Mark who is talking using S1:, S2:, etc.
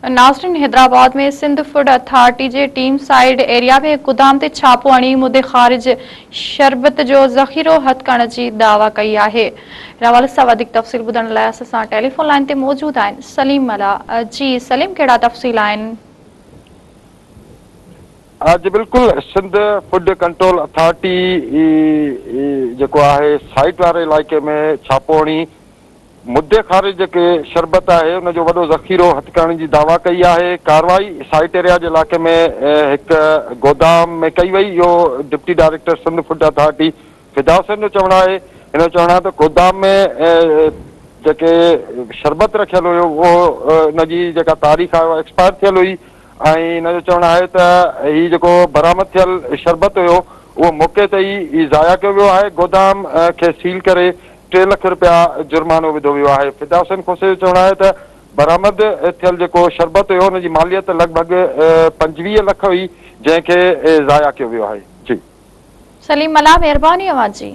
S1: नाज़रीन, हैदराबाद में Sindh food authority जे team side area में गोदाम ते छापो हणी मुदे ख़ारिज शरबत जो ज़ख़ीरो हथ करण जी दावा कई आहे। इन हवाले सां वधीक तफ़सील ॿुधण लाइ असां सां टेलीफोन लाइन ते मौजूद आहिनि सलीम मला। जी सलीम, कहिड़ा तफ़सील आहिनि?
S2: जी बिल्कुल, सिंध फूड कंट्रोल अथॉरिटी जेको आहे साइट वारे इलाइक़े में छापो हणी मुद्दे ख़ारिज जेके शरबत आहे उन जो वॾो ज़ख़ीरो हथ करण जी दावा कई आहे। कार्रवाई साइट एरिया जे इलाइक़े में हिकु गोदाम में कई वई। इहो deputy director Sindh food authority Fida Hussain जो चवणु आहे। हिन जो चवणु आहे त गोदाम में जेके शरबत रखियल हुयो उहो हुनजी जेका तारीख़ आहे उहा एक्सपायर थियल हुई ऐं हिन जो चवणु आहे त हीउ जेको बरामद थियल शरबत हुयो उहो मौक़े ते ई ज़ाया कयो वियो आहे। गोदाम खे सील करे 3 लख रुपया जुर्मानो विधो वियो आहे। फिदा हुसैन खोसे जो चवणु आहे त बरामद थियल जेको शरबत हुयो हुनजी मालियत लॻभॻि 25 लख हुई जंहिंखे ज़ाया कयो वियो आहे। जी
S1: सलीम मला, महिरबानी अवां जी।